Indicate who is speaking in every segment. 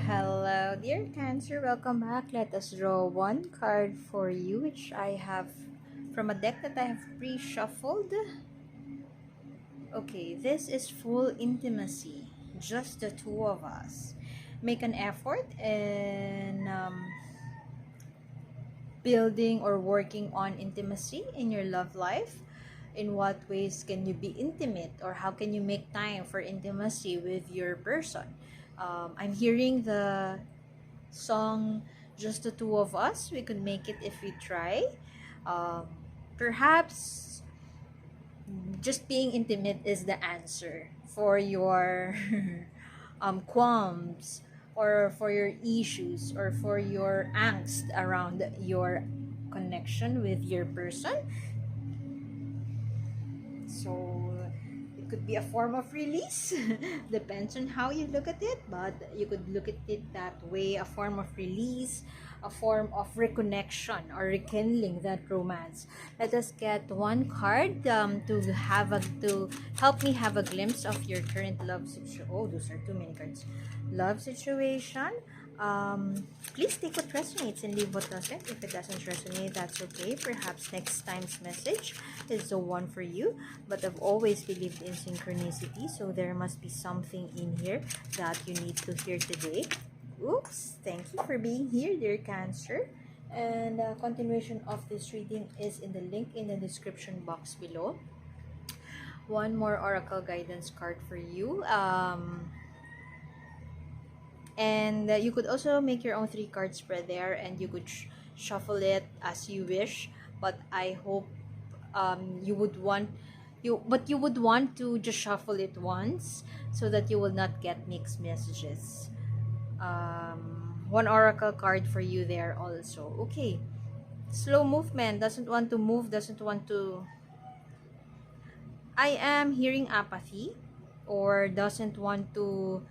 Speaker 1: Hello, dear Cancer. Welcome back. Let us draw one card for you, which I have from a deck that I have pre-shuffled. Okay, this is full intimacy. Just the two of us. Make an effort in building or working on intimacy in your love life. In what ways can you be intimate, or how can you make time for intimacy with your person? I'm hearing the song Just the Two of Us. We could make it if we try. Um, Perhaps just being intimate is the answer for your qualms, or for your issues, or for your angst around your connection with your person. So it could be a form of release. Depends on how you look at it, but you could look at it that way: a form of release, a form of reconnection, or rekindling that romance. Let us get one card to help me have a glimpse of your current love situation. Oh, those are too many cards. Love situation. Please take what resonates and leave what doesn't. If it doesn't resonate, that's okay. Perhaps next time's message is the one for you. But I've always believed in synchronicity, so there must be something in here that you need to hear today. Oops, thank you for being here, dear Cancer. And continuation of this reading is in the link in the description box below. One more oracle guidance card for you. And you could also make your own 3-card spread there, and you could shuffle it as you wish. But I hope you would want to just shuffle it once, so that you will not get mixed messages. One oracle card for you there also. Okay, slow movement, doesn't want to move, doesn't want to. I am hearing apathy, or doesn't want to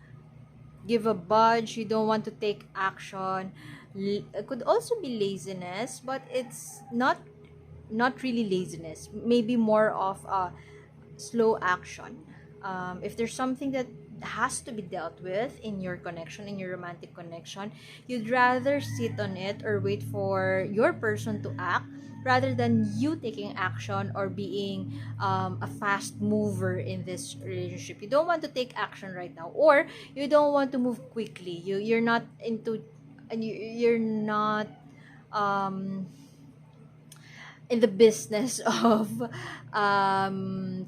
Speaker 1: give a budge. You don't want to take action. It could also be laziness, but it's not really laziness. Maybe more of a slow action. If there's something that has to be dealt with in your connection, in your romantic connection, you'd rather sit on it or wait for your person to act, rather than you taking action or being a fast mover in this relationship. You don't want to take action right now, or you don't want to move quickly. You're not into, and you're not um in the business of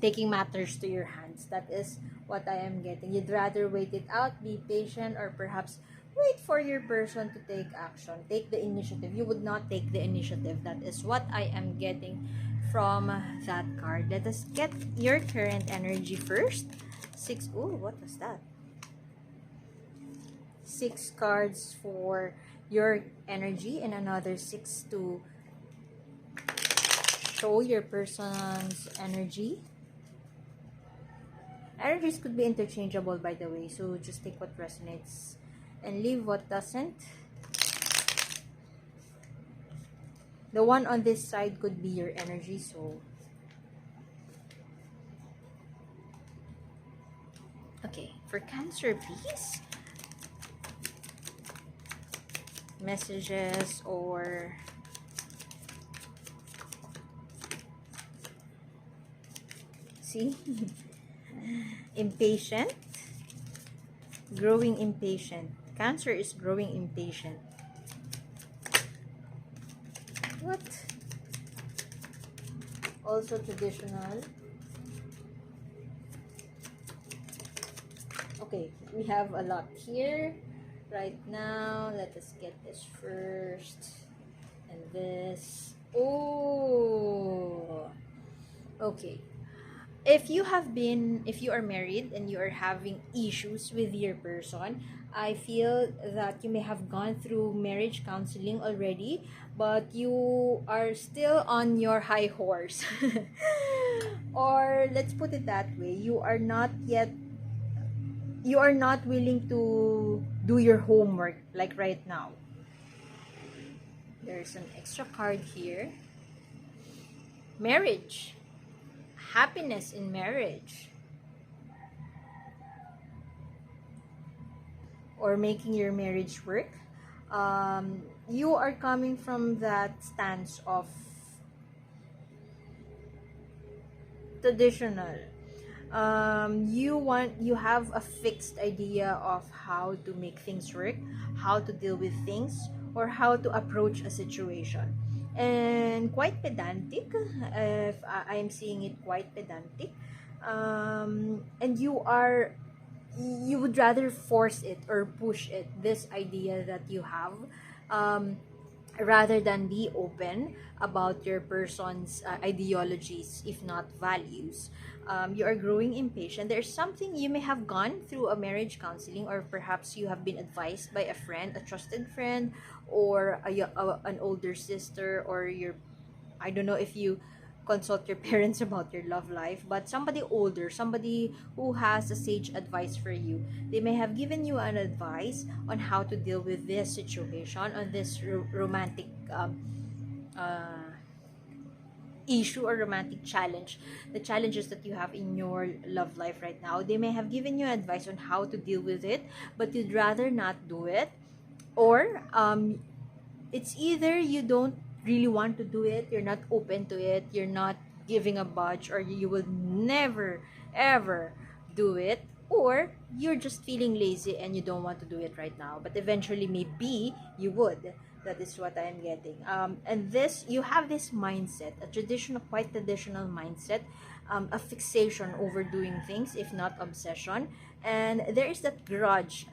Speaker 1: taking matters to your hands. That is what I am getting. You'd rather wait it out, be patient, or perhaps wait for your person to take action, take the initiative. You would not take the initiative. That is what I am getting from that card. Let us get your current energy first. 6. Oh, what was that? 6 cards for your energy, and another 6 to show your person's energy. Energies could be interchangeable, by the way, so just take what resonates and leave what doesn't. The one on this side could be your energy, so okay. For Cancer, please, messages or see. Impatient, growing impatient. Cancer is growing impatient. What? Also traditional. Okay, we have a lot here right now. Let us get this first, and this. Oh, okay. If you are married and you are having issues with your person, I feel that you may have gone through marriage counseling already, but you are still on your high horse. Or let's put it that way, you are not willing to do your homework, like right now. There's an extra card here. Marriage. Happiness in marriage. or making your marriage work, you are coming from that stance of traditional. You have a fixed idea of how to make things work, how to deal with things, or how to approach a situation, and quite pedantic. If I'm seeing it, quite pedantic. And you would rather force it or push it, this idea that you have, um, rather than be open about your person's ideologies, if not values. You are growing impatient. There's something you may have gone through a marriage counseling, or perhaps you have been advised by a friend, a trusted friend, or an older sister, or your, I don't know if you consult your parents about your love life, but somebody older, somebody who has a sage advice for you. They may have given you an advice on how to deal with this situation, on this romantic uh, issue or romantic challenge, the challenges that you have in your love life right now. They may have given you advice on how to deal with it, but you'd rather not do it, or it's either you don't really want to do it, you're not open to it, you're not giving a budge, or you will never ever do it, or you're just feeling lazy and you don't want to do it right now, but eventually maybe you would. That is what I'm getting. And this, you have this mindset, a traditional, quite traditional mindset, a fixation over doing things, if not obsession. And there is that grudge.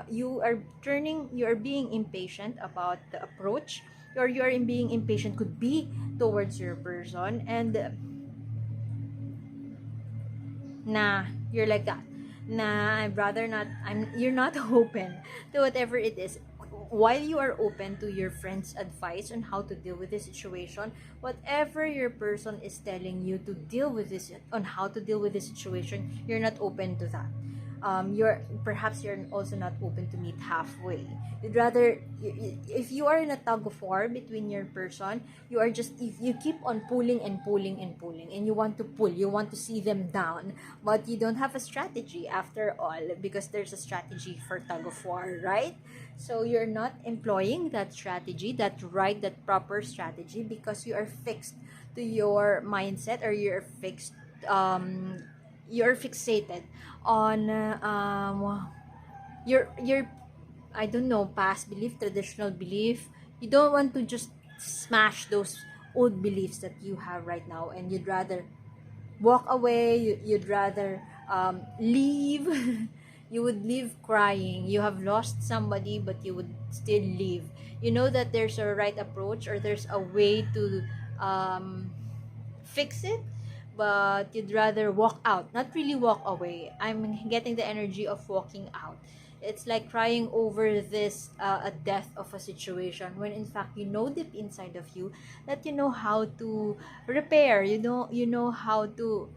Speaker 1: You are being impatient about the approach, or you are in being impatient could be towards your person, and nah, you're like that. Nah, I'd rather not. You're not open to whatever it is. While you are open to your friend's advice on how to deal with this situation, whatever your person is telling you to deal with this, on how to deal with this situation, you're not open to that. You're also not open to meet halfway. You'd rather, if you are in a tug of war between your person, you are just, if you keep on pulling and pulling and pulling, and you want to pull, you want to see them down, but you don't have a strategy after all, because there's a strategy for tug of war, right? So you're not employing that strategy, that proper strategy, because you are fixed to your mindset, or um you're fixated on your, I don't know, past belief, traditional belief. You don't want to just smash those old beliefs that you have right now, and you'd rather walk away. You'd rather leave. You would leave crying. You have lost somebody, but you would still leave. You know that there's a right approach, or there's a way to fix it, but you'd rather walk out, not really walk away. I'm getting the energy of walking out. It's like crying over this a death of a situation, when in fact you know deep inside of you that you know how to repair. You know how to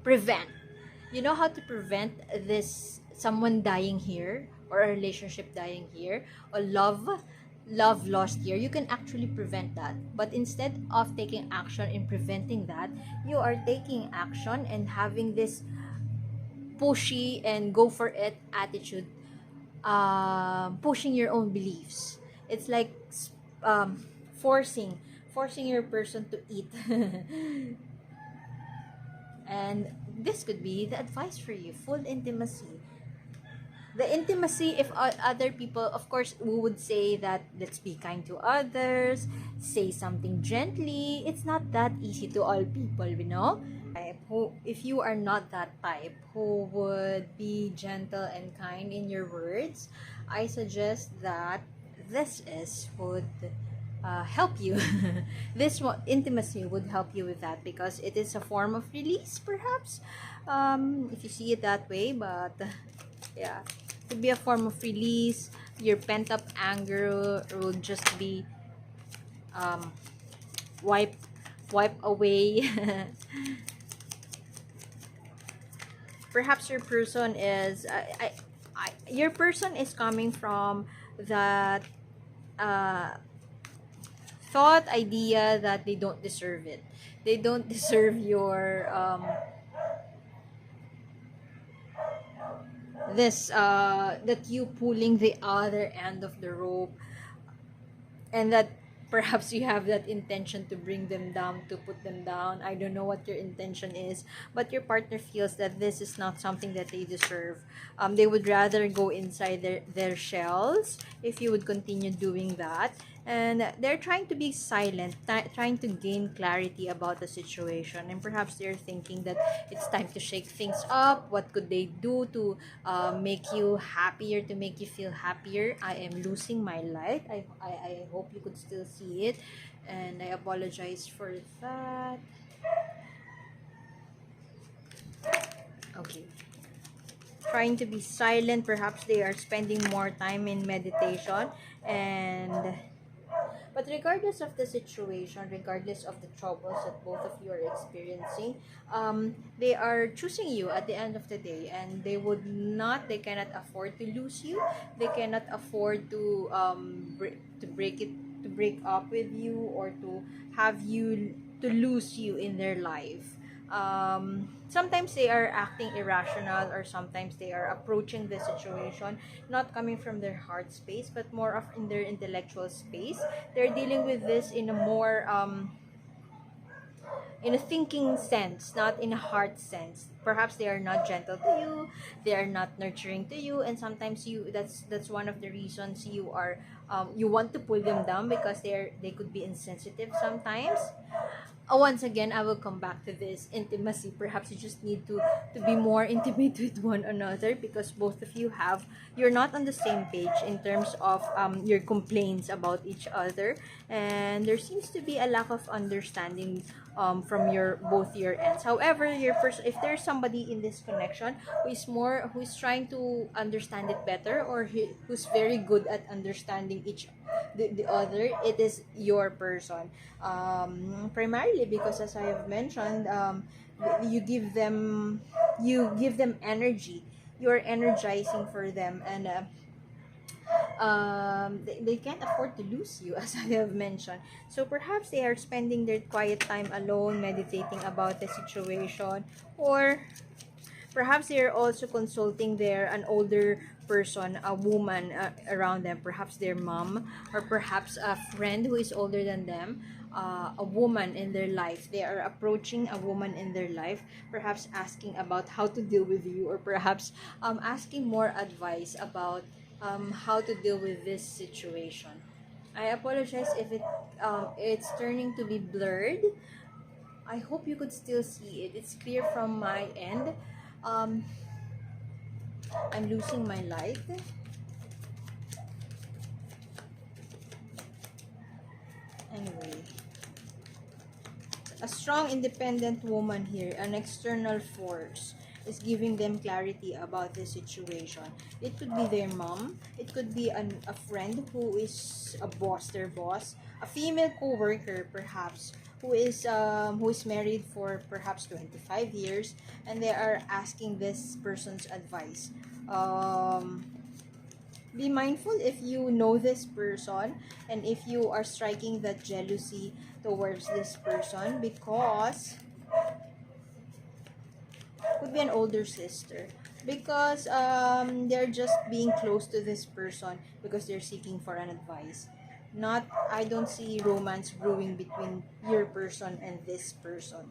Speaker 1: prevent. You know how to prevent this, someone dying here, or a relationship dying here, or love lost here. You can actually prevent that, but instead of taking action in preventing that, you are taking action and having this pushy and go for it attitude, pushing your own beliefs. It's like um, forcing forcing your person to eat. And this could be the advice for you: full intimacy. The intimacy, if other people, of course, we would say that let's be kind to others, say something gently. It's not that easy to all people, you know. Who, if you are not that type who would be gentle and kind in your words, I suggest that this is would help you. This one, intimacy, would help you with that, because it is a form of release, perhaps, if you see it that way. But yeah, it could be a form of release. Your pent up anger will just be um, wipe wipe away. Perhaps your person is your person is coming from that uh, thought idea that they don't deserve it. They don't deserve your this that you pulling the other end of the rope, and that perhaps you have that intention to bring them down, to put them down. I don't know what your intention is, but your partner feels that this is not something that they deserve. They would rather go inside their shells if you would continue doing that. And they're trying to be silent, trying to gain clarity about the situation. And perhaps they're thinking that it's time to shake things up. What could they do to make you happier, to make you feel happier? I am losing my light. I hope you could still see it. And I apologize for that. Okay. Trying to be silent. Perhaps they are spending more time in meditation. And but regardless of the situation, regardless of the troubles that both of you are experiencing, they are choosing you at the end of the day, and they cannot afford to lose you. They cannot afford to to break up with you, or to have you, to lose you in their life. Sometimes they are acting irrational, or sometimes they are approaching the situation not coming from their heart space, but more of in their intellectual space. They're dealing with this in a more in a thinking sense, not in a heart sense. Perhaps they are not gentle to you, they are not nurturing to you, and sometimes that's one of the reasons you are you want to pull them down, because they could be insensitive sometimes. Once again, I will come back to this intimacy. Perhaps you just need to be more intimate with one another, because both of you you're not on the same page in terms of your complaints about each other, and there seems to be a lack of understanding from both your ends. However, if there's somebody in this connection who's trying to understand it better, or who's very good at understanding the other, it is your person. Primarily because, as I have mentioned, you give them energy. You're energizing for them, and they can't afford to lose you, as I have mentioned. So perhaps they are spending their quiet time alone, meditating about the situation, or perhaps they're also consulting an older person, a woman around them, perhaps their mom, or perhaps a friend who is older than them, a woman in their life. They are approaching a woman in their life, perhaps asking about how to deal with you, or perhaps asking more advice about how to deal with this situation. I apologize if it's turning to be blurred. I hope you could still see it. It's clear from my end. Um, I'm losing my light. Anyway, a strong, independent woman here, an external force, is giving them clarity about the situation. It could be their mom. It could be a friend who is a boss, their boss, a female co-worker perhaps, who is married for perhaps 25 years, and they are asking this person's advice. Be mindful if you know this person, and if you are striking that jealousy towards this person, because could be an older sister, because they're just being close to this person because they're seeking for an advice. Not, I don't see romance brewing between your person and this person.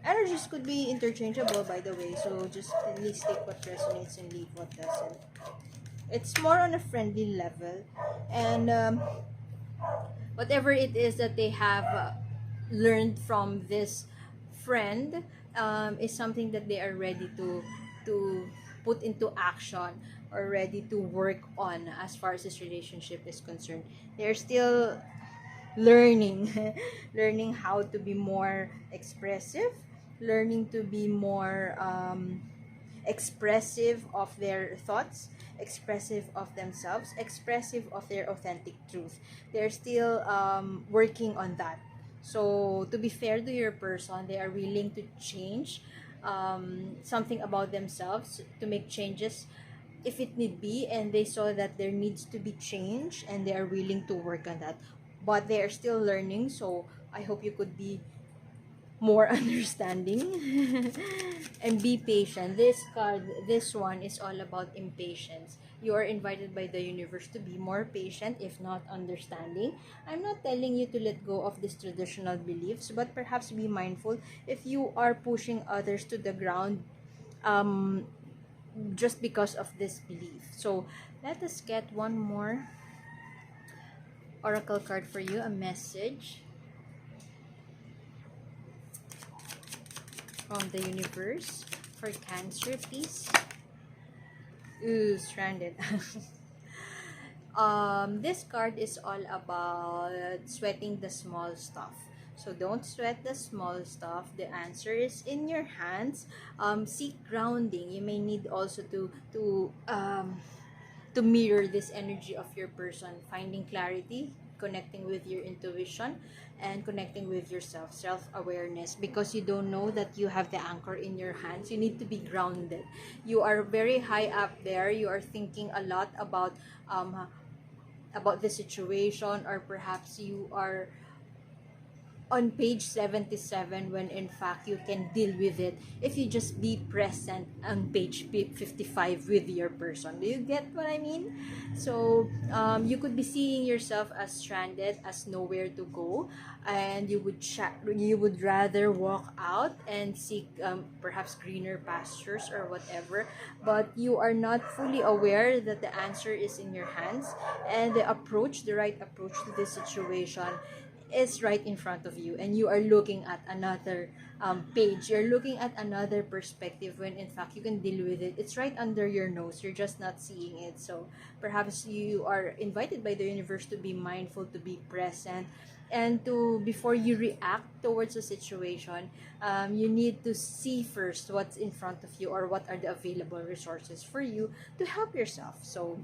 Speaker 1: Energies could be interchangeable, by the way, so just at least take what resonates and leave what doesn't. It's more on a friendly level, and whatever it is that they have learned from this friend is something that they are ready to put into action, or ready to work on. As far as this relationship is concerned, they're still learning learning how to be more expressive, learning to be more expressive of their thoughts, expressive of themselves, expressive of their authentic truth. They're still working on that. So to be fair to your person, they are willing to change something about themselves, to make changes if it need be, and they saw that there needs to be change, and they are willing to work on that. But they are still learning, so I hope you could be more understanding. And be patient. This one is all about impatience. You are invited by the universe to be more patient, if not understanding. I'm not telling you to let go of these traditional beliefs, but perhaps be mindful if you are pushing others to the ground, um, just because of this belief. So let us get one more oracle card for you, a message from the universe for Cancer, please. Ooh, stranded. This card is all about sweating the small stuff. So don't sweat the small stuff. The answer is in your hands. Seek grounding. You may need also to mirror this energy of your person, finding clarity, connecting with your intuition, and connecting with yourself, self-awareness, because you don't know that you have the anchor in your hands. You need to be grounded. You are very high up there. You are thinking a lot about the situation, or perhaps you are on page 77, when in fact you can deal with it if you just be present on page 55 with your person. Do you get what I mean? So you could be seeing yourself as stranded, as nowhere to go, and you would rather walk out and seek perhaps greener pastures or whatever, but you are not fully aware that the answer is in your hands, and the right approach to this situation is right in front of you, and you are looking at another page, you're looking at another perspective, when in fact you can deal with it. It's right under your nose, you're just not seeing it. So perhaps you are invited by the universe to be mindful, to be present, and to, before you react towards a situation, you need to see first what's in front of you, or what are the available resources for you to help yourself. So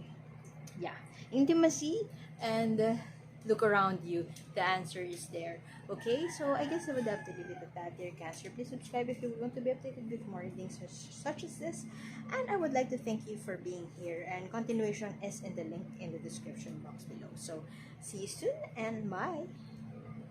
Speaker 1: yeah, intimacy, and look around you. The answer is there. Okay, so I guess I would have to leave it at that, dear Cancer. Please subscribe if you want to be updated with more readings such as this. And I would like to thank you for being here, and continuation is in the link in the description box below. So see you soon, and bye.